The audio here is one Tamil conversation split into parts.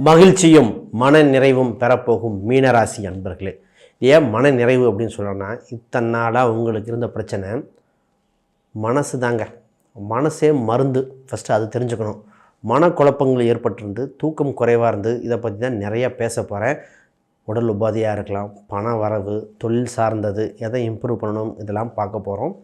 மகிழ்ச்சியும் மன நிறைவும் பெறப்போகும் மீனராசி அன்பர்களே. ஏன் மன நிறைவு அப்படின்னு சொல்கிறோன்னா, இத்தனை நாளாக உங்களுக்கு இருந்த பிரச்சனை மனசு தாங்க. மனசே மருந்து. ஃபஸ்ட்டு அது தெரிஞ்சுக்கணும். மனக்குழப்பங்கள் ஏற்பட்டிருந்து, தூக்கம் குறைவாக இருந்து, இதை பற்றி தான் நிறையா பேச போகிறேன். உடல் உபாதையாக இருக்கலாம், பண வரவு, தொழில் சார்ந்தது, எதை இம்ப்ரூவ் பண்ணணும், இதெல்லாம் பார்க்க போகிறோம்.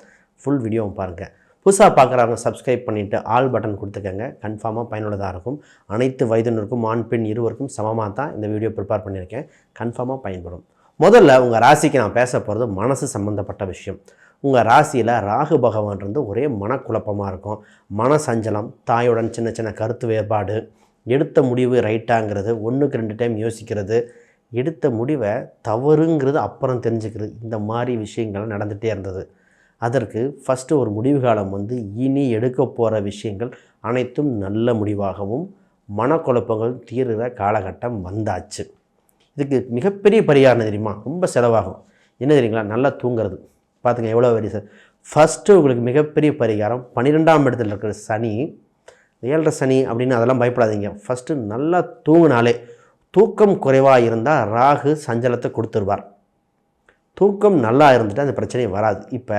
ஃபுல் வீடியோவும் பாருங்கள். புதுசாக பார்க்குறவங்க சப்ஸ்கிரைப் பண்ணிவிட்டு ஆல் பட்டன் கொடுத்துக்கங்க. கன்ஃபார்மாக பயனுள்ளதாக இருக்கும். அனைத்து வயதினருக்கும் ஆண் பெண் இருவருக்கும் சமமாக தான் இந்த வீடியோ ப்ரிப்பேர் பண்ணியிருக்கேன். கன்ஃபார்மாக பயன்படும். முதல்ல உங்கள் ராசிக்கு நான் பேச போகிறது மனசு சம்மந்தப்பட்ட விஷயம். உங்கள் ராசியில் ராகு பகவான் இருந்து ஒரே மனக்குழப்பமாக இருக்கும். மன சஞ்சலம், தாயுடன் சின்ன சின்ன கருத்து வேறுபாடு, எடுத்த முடிவு ரைட்டாங்கிறது, 1க்கு 2 டைம் யோசிக்கிறது, எடுத்த முடிவை தவறுங்கிறது அப்புறம் தெரிஞ்சுக்கிறது, இந்த மாதிரி விஷயங்கள் நடந்துகிட்டே இருந்தது. அதற்கு ஃபஸ்ட்டு ஒரு முடிவு காலம் இனி எடுக்க போகிற விஷயங்கள் அனைத்தும் நல்ல முடிவாகவும் மனக்குழப்பங்கள் தீர்கிற காலகட்டம் வந்தாச்சு. இதுக்கு மிகப்பெரிய பரிகாரம் தெரியுமா? ரொம்ப செலவாகும். என்ன தெரியுங்களா? நல்லா தூங்குறது. பார்த்துங்க எவ்வளோ வரி சார். ஃபஸ்ட்டு உங்களுக்கு மிகப்பெரிய பரிகாரம் 12ஆம் இடத்துல இருக்கிற சனி, 7.5 சனி அப்படின்னு அதெல்லாம் பயப்படாதீங்க. ஃபஸ்ட்டு நல்லா தூங்கினாலே, தூக்கம் குறைவாக இருந்தால் ராகு சஞ்சலத்தை கொடுத்துருவார். தூக்கம் நல்லா இருந்துட்டு அந்த பிரச்சனை வராது. இப்போ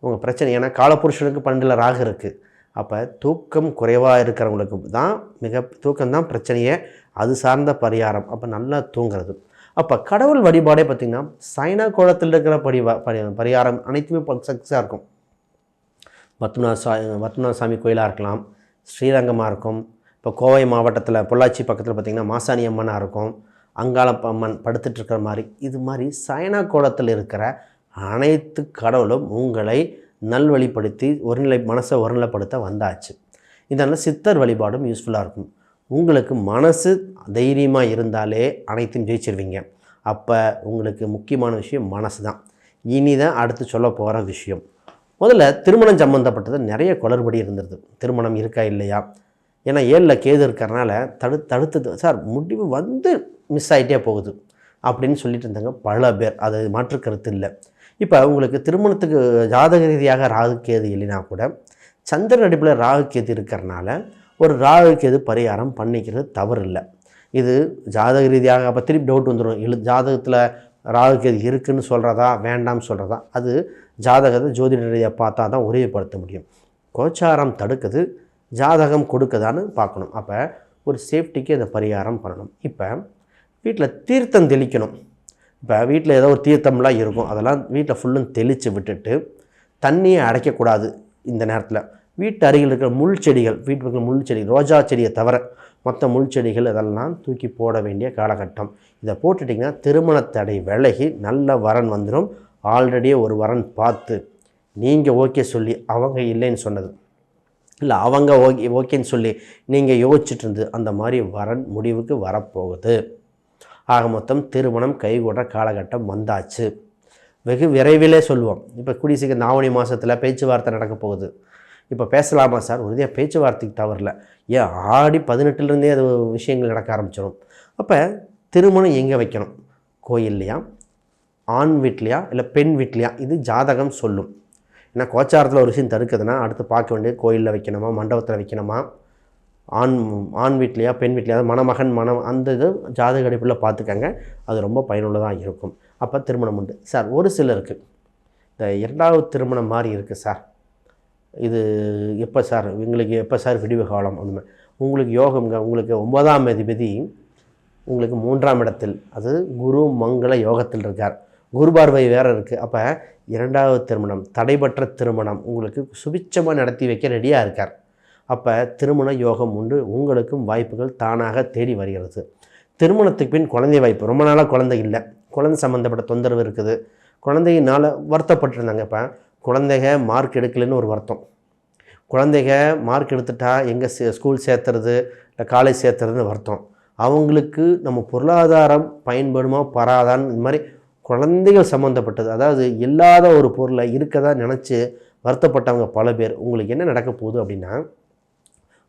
உங்கள் பிரச்சனை ஏன்னா காலபுருஷனுக்கு 12ல் ராகு இருக்குது. அப்போ தூக்கம் குறைவாக இருக்கிறவங்களுக்கு தான் தூக்கம்தான் பிரச்சனையே. அது சார்ந்த பரிகாரம். அப்போ நல்லா தூங்குறது. அப்போ கடவுள் வழிபாடே பார்த்திங்கன்னா சைனா கோலத்தில் இருக்கிற பரிகாரம் அனைத்துமே சக்ஸஸாக இருக்கும். பத்மநாத சாமி கோயிலாக இருக்கலாம், ஸ்ரீரங்கமாக இருக்கும். இப்போ கோவை மாவட்டத்தில் பொள்ளாச்சி பக்கத்தில் பார்த்திங்கன்னா மாசாணி அம்மனாக இருக்கும், அங்காளம்மன் படுத்துட்ருக்கிற மாதிரி. இது மாதிரி சைனா கோலத்தில் இருக்கிற அனைத்து கடவுளும் உங்களை நல்வழிப்படுத்தி மனசை ஒருநிலைப்படுத்த வந்தாச்சு. இதனால் சித்தர் வழிபாடும் யூஸ்ஃபுல்லாக இருக்கும். உங்களுக்கு மனசு தைரியமாக இருந்தாலே அனைத்தையும் ஜெயிச்சிருவீங்க. அப்போ உங்களுக்கு முக்கியமான விஷயம் மனசு தான். இனி தான் அடுத்து சொல்ல போகிற விஷயம். முதல்ல திருமணம் சம்மந்தப்பட்டது நிறைய குளறுபடி இருந்தது. திருமணம் இருக்கா இல்லையா? ஏன்னா 7ல் கேது இருக்கிறனால தடுத்தது சார், முடிவு மிஸ் ஆகிட்டே போகுது அப்படின்னு சொல்லிட்டு இருந்தாங்க பல பேர். அது மாற்று கருத்து இல்லை. இப்போ உங்களுக்கு திருமணத்துக்கு ஜாதக ரீதியாக ராகு கேது இல்லைனா கூட சந்திரன் அடிப்பில் ராகு கேது இருக்கிறனால ஒரு ராகு கேது பரிகாரம் பண்ணிக்கிறது தவறு இல்லை. இது ஜாதக ரீதியாக அப்போ திருப்பி டவுட் வந்துடும். ஜாதகத்தில் ராகு கேது இருக்குதுன்னு சொல்கிறதா வேண்டாம்னு சொல்கிறதா? அது ஜாதகத்தை ஜோதிட ரீதியாக பார்த்தா தான் உறுதிப்படுத்த முடியும். கோச்சாரம் தடுக்குது, ஜாதகம் கொடுக்குதான்னு பார்க்கணும். அப்போ ஒரு சேஃப்டிக்கு அந்த பரிகாரம் பண்ணணும். இப்போ வீட்டில் தீர்த்தம் தெளிக்கணும். இப்போ வீட்டில் ஏதோ ஒரு தீர்த்தம்லாம் இருக்கும், அதெல்லாம் வீட்டில் ஃபுல்லும் தெளித்து விட்டுட்டு தண்ணியை அடைக்கக்கூடாது. இந்த நேரத்தில் வீட்டு அருகில் இருக்கிற முள் செடிகள், வீட்டில் இருக்கிற முள் செடி, ரோஜா செடியை தவிர மற்ற முள் செடிகள் இதெல்லாம் தூக்கி போட வேண்டிய காலகட்டம். இதை போட்டுட்டிங்கன்னா திருமண தடை விலகி நல்ல வரன் வந்துடும். ஆல்ரெடியே ஒரு வரன் பார்த்து நீங்கள் ஓகே சொல்லி அவங்க இல்லைன்னு சொன்னது இல்லை, அவங்க ஓகேன்னு சொல்லி நீங்கள் யோசிச்சுட்டு இருந்து அந்த மாதிரி வரன் முடிவுக்கு வரப்போகுது. ஆக மொத்தம் திருமணம் கைகூடுற காலகட்டம் வந்தாச்சு. வெகு விரைவிலே சொல்லுவோம். இப்போ கூடிய சீக்கிரம் ஆவணி மாதத்தில் பேச்சுவார்த்தை நடக்க போகுது. இப்போ பேசலாமா சார்? உறுதியாக பேச்சுவார்த்தைக்கு தவறில்லை. ஏன் ஆடி 18லேருந்தே அது விஷயங்கள் நடக்க ஆரம்பிச்சிடும். அப்போ திருமணம் எங்கே வைக்கணும்? கோயில்லையா, ஆண் வீட்லையா, இல்லை பெண் வீட்லையா? இது ஜாதகம் சொல்லும். ஏன்னா கோச்சாரத்தில் ஒரு விஷயம் தடுக்குதுன்னா அடுத்து பார்க்க வேண்டியது கோயிலில் வைக்கணுமா, மண்டபத்தில் வைக்கணுமா, ஆண் வீட்லையா, பெண் வீட்லையா, மணமகன் அந்த இது ஜாதக அடிப்பில் பார்த்துக்கங்க. அது ரொம்ப பயனுள்ளதாக இருக்கும். அப்போ திருமணம் உண்டு சார். ஒரு சிலருக்கு இந்த 2வது திருமணம் மாதிரி இருக்குது சார், இது எப்போ சார், எங்களுக்கு எப்போ சார் விடிவு காலம்? அப்படிமே உங்களுக்கு யோகம்ங்க. உங்களுக்கு 9ஆம் அதிபதி உங்களுக்கு 3ஆம் இடத்தில், அது குரு மங்கள யோகத்தில் இருக்கார். குரு பார்வை வேறு இருக்குது. அப்போ 2வது திருமணம், தடைபற்ற திருமணம் உங்களுக்கு சுபிட்சமாக நடத்தி வைக்க ரெடியாக இருக்கார். அப்போ திருமண யோகம் உண்டு. உங்களுக்கும் வாய்ப்புகள் தானாக தேடி வருகிறது. திருமணத்துக்கு பின் குழந்தை வாய்ப்பு. ரொம்ப நாளாக குழந்தை இல்லை, குழந்தை சம்மந்தப்பட்ட தொந்தரவு இருக்குது, குழந்தையினால் வருத்தப்பட்டிருந்தாங்க. இப்போ குழந்தைங்க மார்க் எடுக்கலைன்னு ஒரு வருத்தம், குழந்தைங்க மார்க் எடுத்துட்டா எங்கே ஸ்கூல் சேர்த்துறது இல்லை காலேஜ் சேர்த்துறதுன்னு வருத்தம். அவங்களுக்கு நம்ம பொருளாதாரம் பயன்படுமா பராதான்னு இந்த மாதிரி குழந்தைகள் சம்மந்தப்பட்டது, அதாவது இல்லாத ஒரு பொருளை இருக்கதா நினச்சி வருத்தப்பட்டவங்க பல பேர். உங்களுக்கு என்ன நடக்க போகுது அப்படின்னா,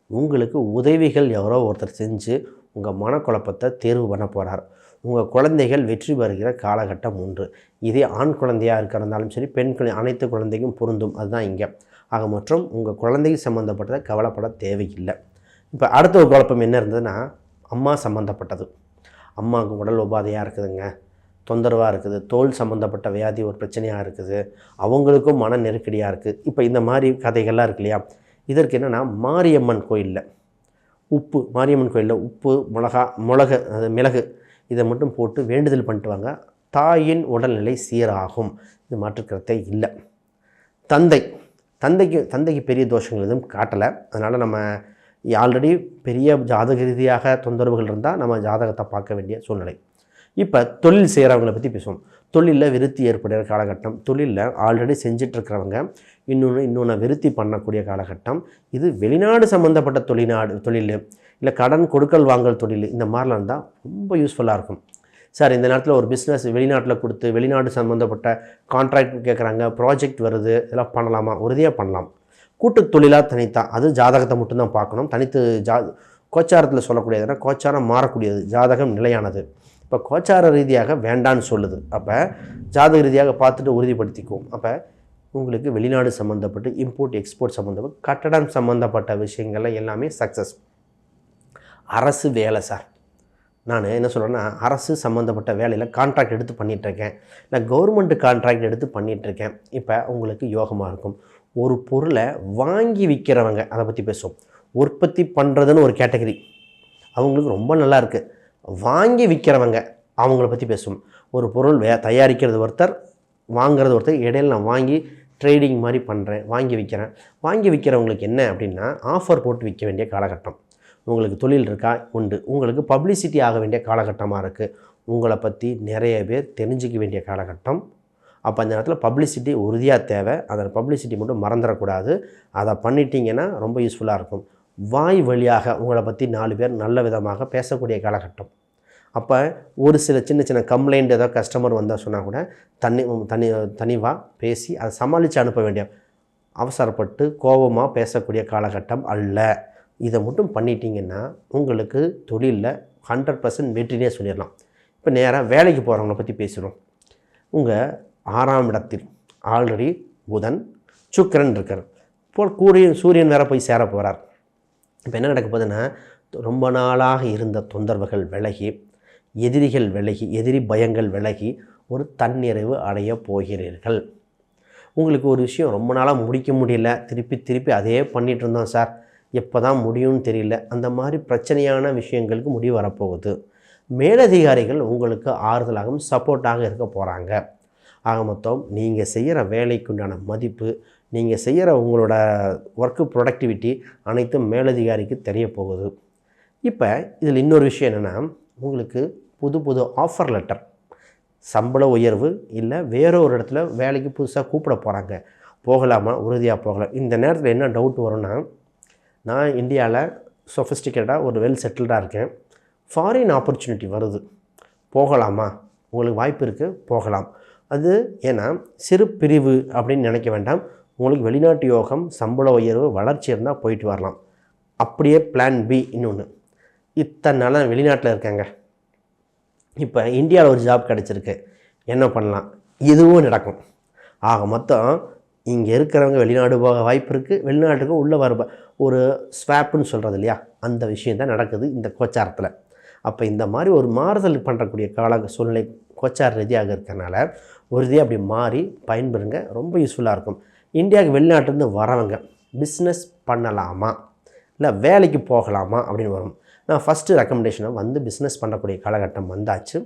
உங்களுக்கு உதவிகள் யாரோ ஒருத்தர் செஞ்சு உங்கள் மனக்குழப்பத்தை தேர்வு பண்ண போகிறார். உங்கள் குழந்தைகள் வெற்றி பெறுகிற காலகட்டம் ஒன்று. இதே ஆண் குழந்தையாக இருக்கிறதாலும் சரி, பெண் குழந்தை, அனைத்து குழந்தைக்கும் பொருந்தும். அதுதான் இங்கே. ஆக மற்றும் உங்கள் குழந்தைக்கு சம்மந்தப்பட்டதை கவலைப்பட தேவையில்லை. இப்போ அடுத்த ஒரு குழப்பம் என்ன இருந்ததுன்னா, அம்மா சம்மந்தப்பட்டது. அம்மாவுக்கு உடல் உபாதையாக இருக்குதுங்க, தொந்தரவாக இருக்குது, தோல் சம்மந்தப்பட்ட வியாதி ஒரு பிரச்சனையாக இருக்குது, அவங்களுக்கும் மன நெருக்கடியாக இருக்குது. இப்போ இந்த மாதிரி கதைகள்லாம் இருக்கு இல்லையா? இதற்கு என்னென்னா, மாரியம்மன் கோயிலில் உப்பு, மாரியம்மன் கோயிலில் உப்பு, மிளகு இதை மட்டும் போட்டு வேண்டுதல் பண்ணிட்டு வாங்க. தாயின் உடல்நிலை சீராகும். இது மாற்றுக்கருத்தே இல்லை. தந்தைக்கு பெரிய தோஷங்கள் எதுவும் காட்டலை. அதனால் நம்ம ஆல்ரெடி பெரிய ஜாதக ரீதியாக தொந்தரவுகள் இருந்தால் நம்ம ஜாதகத்தை பார்க்க வேண்டிய சூழ்நிலை. இப்போ தொழில் செய்கிறவங்களை பற்றி பேசுவோம். தொழிலில் விருத்தி ஏற்படுகிற காலகட்டம், தொழிலில் ஆல்ரெடி செஞ்சிட்ருக்கிறவங்க இன்னொன்று விருத்தி பண்ணக்கூடிய காலகட்டம். இது வெளிநாடு சம்மந்தப்பட்ட தொழில் இல்லை கடன் கொடுக்கல் வாங்கல் தொழில், இந்த மாதிரிலாம் இருந்தால் ரொம்ப யூஸ்ஃபுல்லாக இருக்கும். சார் இந்த நேரத்தில் ஒரு பிஸ்னஸ் வெளிநாட்டில் கொடுத்து வெளிநாடு சம்மந்தப்பட்ட கான்ட்ராக்ட் கேட்குறாங்க, ப்ராஜெக்ட் வருது, இதெல்லாம் பண்ணலாமா? உறுதியாக பண்ணலாம். கூட்டு தொழிலாக தனித்தான், அது ஜாதகத்தை மட்டும்தான் பார்க்கணும். தனித்து கோச்சாரத்தில் சொல்லக்கூடியதுன்னா கோச்சாரம் மாறக்கூடியது, ஜாதகம் நிலையானது. இப்போ கோச்சார ரீதியாக வேண்டான்னு சொல்லுது, அப்போ ஜாதக ரீதியாக பார்த்துட்டு உறுதிப்படுத்திக்குவோம். அப்போ உங்களுக்கு வெளிநாடு சம்மந்தப்பட்டு இம்போர்ட் எக்ஸ்போர்ட் சம்மந்தப்பட்டு கட்டடம் சம்மந்தப்பட்ட விஷயங்கள்லாம் எல்லாமே சக்ஸஸ். அரசு வேலை சார், நான் என்ன சொல்கிறேன்னா, அரசு சம்மந்தப்பட்ட வேலையில் கான்ட்ராக்ட் எடுத்து பண்ணிகிட்ருக்கேன், நான் கவர்மெண்ட்டு கான்ட்ராக்ட் எடுத்து பண்ணிகிட்ருக்கேன். இப்போ உங்களுக்கு யோகமாக இருக்கும். ஒரு பொருளை வாங்கி விற்கிறவங்க, அதை பற்றி பேசுவோம். உற்பத்தி பண்ணுறதுன்னு ஒரு கேட்டகரி, அவங்களுக்கு ரொம்ப நல்லா இருக்குது. வாங்கி விற்கிறவங்க, அவங்கள பற்றி பேசுவோம். ஒரு பொருள் தயாரிக்கிறது ஒருத்தர், வாங்கிறது ஒருத்தர், இடையில் நான் வாங்கி ட்ரேடிங் மாதிரி பண்ணுறேன், வாங்கி விற்கிறேன். வாங்கி விற்கிறவங்களுக்கு என்ன அப்படின்னா, ஆஃபர் போட்டு விற்க வேண்டிய காலகட்டம். உங்களுக்கு தொழில் இருக்கா? உண்டு. உங்களுக்கு பப்ளிசிட்டி ஆக வேண்டிய காலகட்டமாக இருக்குது. உங்களை பற்றி நிறைய பேர் தெரிஞ்சிக்க வேண்டிய காலகட்டம். அப்போ அந்த நேரத்தில் பப்ளிசிட்டி உறுதியாக தேவை. அதில் பப்ளிசிட்டி மட்டும் மறந்துடக்கூடாது. அதை பண்ணிட்டீங்கன்னா ரொம்ப யூஸ்ஃபுல்லாக இருக்கும். வாய் வழியாக உங்களை பற்றி 4 பேர் நல்ல விதமாக பேசக்கூடிய காலகட்டம். அப்போ ஒரு சில சின்ன கம்ப்ளைண்ட் ஏதோ கஸ்டமர் வந்தால் சொன்னால் கூட தனிவாக பேசி அதை சமாளித்து அனுப்ப வேண்டிய, அவசரப்பட்டு கோபமாக பேசக்கூடிய காலகட்டம் அல்ல. இதை மட்டும் பண்ணிட்டீங்கன்னா உங்களுக்கு தொழிலில் 100% வெற்றினே சொல்லிடலாம். இப்போ நேராக வேலைக்கு போகிறவங்கள பற்றி பேசுகிறோம். உங்கள் 6ஆம் இடத்தில் ஆல்ரெடி புதன் சுக்கிரன் இருக்கார், இப்போ சூரியன் வேறு போய் சேர போகிறார். இப்போ என்ன நடக்க போகுதுன்னா, ரொம்ப நாளாக இருந்த தொந்தரவுகள் விலகி, எதிரிகள் விலகி, எதிரி பயங்கள் விலகி ஒரு தன்னிறைவு அடைய போகிறீர்கள். உங்களுக்கு ஒரு விஷயம் ரொம்ப நாளாக முடிக்க முடியல, திருப்பி அதே பண்ணிகிட்டு இருந்தோம் சார், எப்போ தான் முடியும்னு தெரியல, அந்த மாதிரி பிரச்சனையான விஷயங்களுக்கு முடிவு வரப்போகுது. மேலதிகாரிகள் உங்களுக்கு ஆறுதலாகவும் சப்போர்ட்டாக இருக்க போகிறாங்க. ஆக மொத்தம் நீங்கள் செய்கிற வேலைக்குண்டான மதிப்பு, நீங்கள் செய்கிற உங்களோட ஒர்க்கு ப்ரொடக்டிவிட்டி அனைத்தும் மேலதிகாரிக்கு தெரிய போகுது. இப்போ இதில் இன்னொரு விஷயம் என்னென்னா, உங்களுக்கு புது ஆஃபர் லெட்டர், சம்பள உயர்வு, இல்லை வேற ஒரு இடத்துல வேலைக்கு புதுசாக கூப்பிட போகிறாங்க, போகலாமா? உறுதியாக போகலாம். இந்த நேரத்தில் என்ன டவுட் வரும்னா, நான் இந்தியாவில் சொஃபிஸ்டிகேட்டாக ஒரு வெல் செட்டில்டாக இருக்கேன், ஃபாரின் ஆப்பர்ச்சுனிட்டி வருது, போகலாமா? உங்களுக்கு வாய்ப்பு இருக்குது, போகலாம். அது ஏன்னா சிறு பிரிவு அப்படின்னு நினைக்க வேண்டாம். உங்களுக்கு வெளிநாட்டு யோகம், சம்பள உயர்வு, வளர்ச்சி இருந்தால் போயிட்டு வரலாம். அப்படியே பிளான் பி இன்னொன்று, இத்தனை நாளாக வெளிநாட்டில் இருக்காங்க, இப்போ இந்தியாவில் ஒரு ஜாப் கிடச்சிருக்கு, என்ன பண்ணலாம்? இதுவும் நடக்கும். ஆக மொத்தம் இங்கே இருக்கிறவங்க வெளிநாடு போக வாய்ப்பு இருக்குது, வெளிநாட்டுக்கு உள்ளே வர ஒரு ஸ்வாப்புன்னு சொல்கிறது இல்லையா, அந்த விஷயம் தான் நடக்குது இந்த கோச்சாரத்தில். அப்போ இந்த மாதிரி ஒரு மாறுதல் பண்ணுறக்கூடிய சூழ்நிலை கோச்சார ரீதியாக இருக்கிறனால உறுதியாக அப்படி மாறி பயன்பெறுங்க, ரொம்ப யூஸ்ஃபுல்லாக இருக்கும். இந்தியாவுக்கு வெளிநாட்டிலேருந்து வரவங்க பிஸ்னஸ் பண்ணலாமா இல்லை வேலைக்கு போகலாமா அப்படின்னு வரும். நான் ஃபஸ்ட்டு ரெக்கமெண்டேஷனை வந்து பிஸ்னஸ் பண்ணக்கூடிய காலகட்டம் வந்தாச்சு.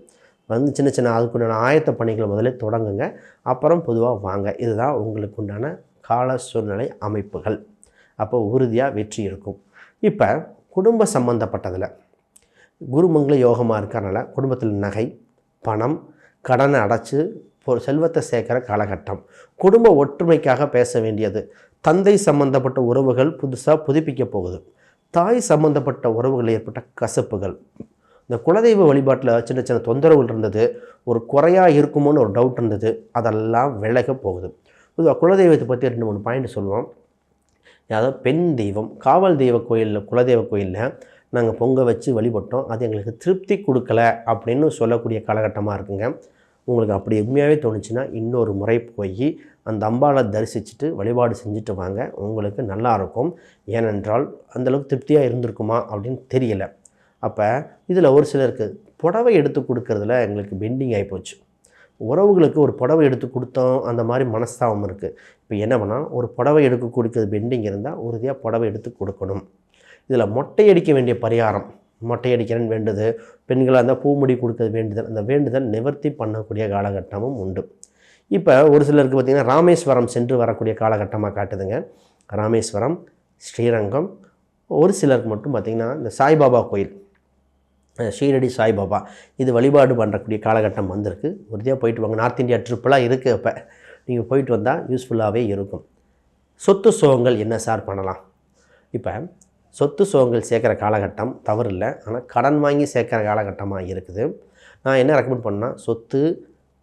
வந்து சின்ன அதுக்குண்டான ஆயத்த பணிகளை முதல்ல தொடங்குங்க, அப்புறம் பொதுவாக வாங்க. இதுதான் உங்களுக்கு உண்டான கால சூழ்நிலை அமைப்புகள். அப்போ உறுதியாக வெற்றி இருக்கும். இப்போ குடும்ப சம்மந்தப்பட்டதில் குருமங்கள யோகமாக இருக்கிறனால குடும்பத்தில் நகை, பணம், கடனை அடைச்சி செல்வத்தை சேர்க்குற காலகட்டம். குடும்ப ஒற்றுமைக்காக பேச வேண்டியது. தந்தை சம்பந்தப்பட்ட உறவுகள் புதுசாக புதுப்பிக்க போகுது. தாய் சம்பந்தப்பட்ட உறவுகள் ஏற்பட்ட கசப்புகள், இந்த குலதெய்வ வழிபாட்டில் சின்ன தொந்தரவுகள் இருந்தது, ஒரு குறையாக இருக்குமோன்னு ஒரு டவுட் இருந்தது, அதெல்லாம் விலக போகுது. பொதுவாக குலதெய்வத்தை பற்றி 2-3 பாயிண்ட் சொல்லுவோம். அதாவது பெண் தெய்வம், காவல் தெய்வ கோயிலில், குலதெய்வ கோயிலில் நாங்கள் பொங்க வச்சு வழிபட்டோம், அது எங்களுக்கு திருப்தி கொடுக்கல அப்படின்னு சொல்லக்கூடிய காலகட்டமாக இருக்குங்க. உங்களுக்கு அப்படி உண்மையாகவே தோணுச்சுன்னா இன்னொரு முறை போய் அந்த அம்பாவை தரிசிச்சுட்டு வழிபாடு செஞ்சுட்டு வாங்க, உங்களுக்கு நல்லாயிருக்கும். ஏனென்றால் அந்தளவுக்கு திருப்தியாக இருந்திருக்குமா அப்படின்னு தெரியல. அப்போ இதில் ஒரு சிலருக்கு புடவை எடுத்து கொடுக்கறதுல எங்களுக்கு பெண்டிங் ஆகிப்போச்சு. உறவுகளுக்கு ஒரு புடவை எடுத்து கொடுத்தோம், அந்த மாதிரி மனஸ்தாபம் இருக்குது. இப்போ என்ன பண்ணால், ஒரு புடவை எடுத்து கொடுக்குறது பெண்டிங் இருந்தால் உறுதியாக புடவை எடுத்து கொடுக்கணும். இதில் மொட்டை அடிக்க வேண்டிய பரிகாரம், மொட்டை அடிக்கிறேன்னு வேண்டுது, பெண்களாக இருந்தால் பூமுடி கொடுக்கறது வேண்டுதல், அந்த வேண்டுதல் நிவர்த்தி பண்ணக்கூடிய காலகட்டமும் உண்டு. இப்போ ஒரு சிலருக்கு பார்த்திங்கன்னா ராமேஸ்வரம் சென்று வரக்கூடிய காலகட்டமாக காட்டுதுங்க. ராமேஸ்வரம், ஸ்ரீரங்கம், ஒரு சிலருக்கு மட்டும் பார்த்திங்கன்னா இந்த சாய்பாபா கோயில், ஷீரடி சாய்பாபா, இது வழிபாடு பண்ணுறக்கூடிய காலகட்டம் வந்திருக்கு. உறுதியாக போயிட்டு வாங்க. நார்த் இந்தியா ட்ரிப்பெலாம் இருக்குது. அப்போ நீங்கள் போயிட்டு வந்தால் யூஸ்ஃபுல்லாகவே இருக்கும். சொத்து சுகங்கள் என்ன சார் பண்ணலாம்? இப்போ சொத்து சுகங்கள் சேர்க்குற காலகட்டம் தவறு இல்லை, ஆனால் கடன் வாங்கி சேர்க்குற காலகட்டமாக இருக்குது. நான் என்ன ரெக்கமெண்ட் பண்ணால், சொத்து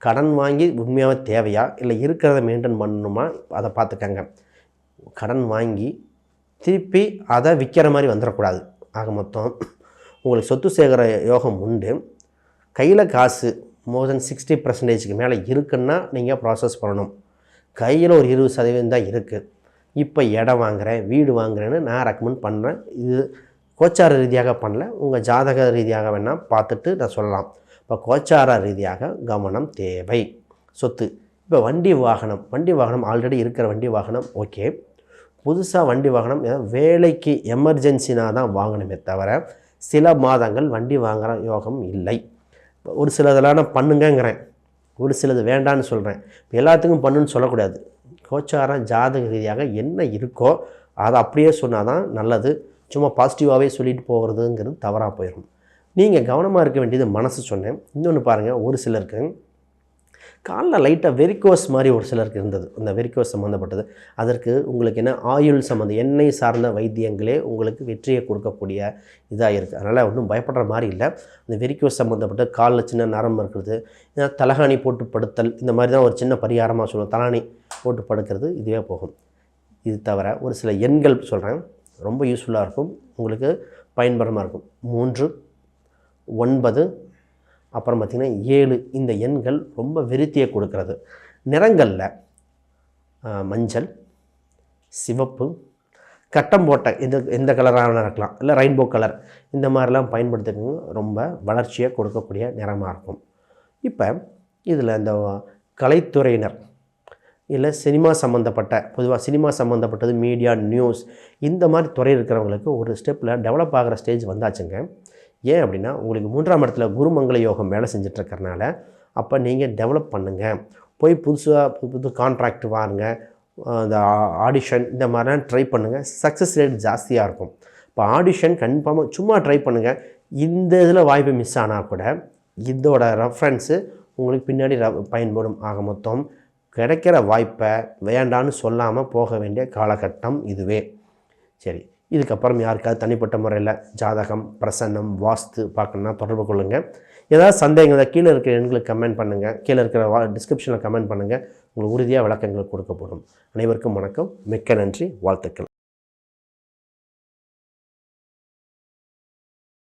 கடன் வாங்கி உண்மையாகவே தேவையா இல்லை இருக்கிறத மெயின்டைன் பண்ணணுமா அதை பார்த்துக்கங்க. கடன் வாங்கி திருப்பி அதை விற்கிற மாதிரி வந்துடக்கூடாது. ஆக மொத்தம் உங்களுக்கு சொத்து சேகர யோகம் உண்டு. கையில் காசு மோர் தென் 60% மேலே இருக்குன்னா நீங்கள் ப்ராசஸ் பண்ணணும். கையில் ஒரு 20% தான் இருக்குது. இப்போ இடம் வாங்குகிறேன், வீடு வாங்குறேன்னு நான் ரெக்கமெண்ட் பண்ணுறேன். இது கோச்சார ரீதியாக பண்ணல, உங்கள் ஜாதக ரீதியாக வேணால் பார்த்துட்டு நான் சொல்லலாம். இப்போ கோச்சார ரீதியாக கவனம் தேவை. சொத்து, இப்போ வண்டி வாகனம் ஆல்ரெடி இருக்கிற வண்டி வாகனம் ஓகே. புதுசாக வண்டி வாகனம் வேலைக்கு எமர்ஜென்சினா தான் வாங்கணுமே தவிர சில மாதங்கள் வண்டி வாங்குகிற யோகம் இல்லை. ஒரு சிலதெல்லாம் நான் பண்ணுங்கிறேன், ஒரு சிலது வேண்டான்னு சொல்கிறேன். எல்லாத்துக்கும் பண்ணுன்னு சொல்லக்கூடாது. கோச்சாரம் ஜாதக ரீதியாக என்ன இருக்கோ அதை அப்படியே சொன்னால் தான் நல்லது. சும்மா பாசிட்டிவாகவே சொல்லிட்டு போகிறதுங்கிறது தவறாக போயிடும். நீங்கள் கவனமாக இருக்க வேண்டியது மனசு சொன்னேன். இன்னொன்று பாருங்கள், ஒரு சிலருக்கு காலில் லைட்டாக வெரிகோஸ் மாதிரி ஒரு சிலருக்கு இருந்தது. அந்த வெரிகோஸ் சம்மந்தப்பட்டது. அதற்கு உங்களுக்கு என்ன ஆயுள் சம்மந்தம், எண்ணெய் சார்ந்த வைத்தியங்களே உங்களுக்கு வெற்றியை கொடுக்கக்கூடிய இதாக இருக்குது. அதனால் ஒன்றும் பயப்படுற மாதிரி இல்லை. அந்த வெரிகோஸ் சம்மந்தப்பட்ட காலில் சின்ன நரம்பு இருக்கிறது, தலகாணி போட்டு படுத்தல், இந்த மாதிரி தான் ஒரு சின்ன பரிகாரமாக சொல்லுவோம். தலகாணி போட்டு படுக்கிறது இதுவே போகும். இது தவிர ஒரு சில எண்கள் சொல்கிறேன், ரொம்ப யூஸ்ஃபுல்லாக இருக்கும், உங்களுக்கு பயன்படுமா இருக்கும். 3, 9, அப்புறம் பார்த்திங்கன்னா 7, இந்த எண்கள் ரொம்ப விருத்தியை கொடுக்கறது. நிறங்களில் மஞ்சள், சிவப்பு, கட்டம் போட்ட எந்த கலராக இருக்கலாம், இல்லை ரெயின்போ கலர், இந்த மாதிரிலாம் பயன்படுத்திக்கோங்க. ரொம்ப வளர்ச்சியை கொடுக்கக்கூடிய நிறமாக இருக்கும். இப்போ இதில் இந்த கலைத்துறையினர் இல்லை சினிமா சம்மந்தப்பட்ட, பொதுவாக சினிமா சம்மந்தப்பட்டது, மீடியா, நியூஸ், இந்த மாதிரி துறை இருக்கிறவங்களுக்கு ஒரு ஸ்டெப்பில் டெவலப் ஆகிற ஸ்டேஜ் வந்தாச்சுங்க. ஏன் அப்படின்னா, உங்களுக்கு 3ஆம் இடத்துல குருமங்கள யோகம் வேலை செஞ்சிட்ருக்கறனால அப்போ நீங்கள் டெவலப் பண்ணுங்கள். போய் புது கான்ட்ராக்ட் வாருங்க, இந்த ஆடிஷன் இந்த மாதிரிலாம் ட்ரை பண்ணுங்கள். சக்ஸஸ் ரேட் ஜாஸ்தியாக இருக்கும். இப்போ ஆடிஷன் கன்ஃபார்மாக சும்மா ட்ரை பண்ணுங்கள். இந்த இதில் வாய்ப்பு மிஸ் ஆனால் கூட இதோட ரெஃபரன்ஸு உங்களுக்கு பின்னாடி பயன்படும். ஆக மொத்தம் கிடைக்கிற வாய்ப்பை வேண்டான்னு சொல்லாமல் போக வேண்டிய காலகட்டம் இதுவே. சரி, இதுக்கப்புறம் யாருக்காவது தனிப்பட்ட முறையில் ஜாதகம், பிரசன்னம், வாஸ்து பார்க்கணுன்னா தொடர்பு கொள்ளுங்கள். ஏதாவது சந்தேகங்கள் கீழே இருக்கிற எண்களுக்கு கமெண்ட் பண்ணுங்கள், கீழே இருக்கிற டிஸ்கிரிப்ஷனில் கமெண்ட் பண்ணுங்கள். உங்களுக்கு உறுதியாக விளக்கங்கள் கொடுக்கப்படும். அனைவருக்கும் வணக்கம், மிக்க நன்றி, வாழ்த்துக்கள்.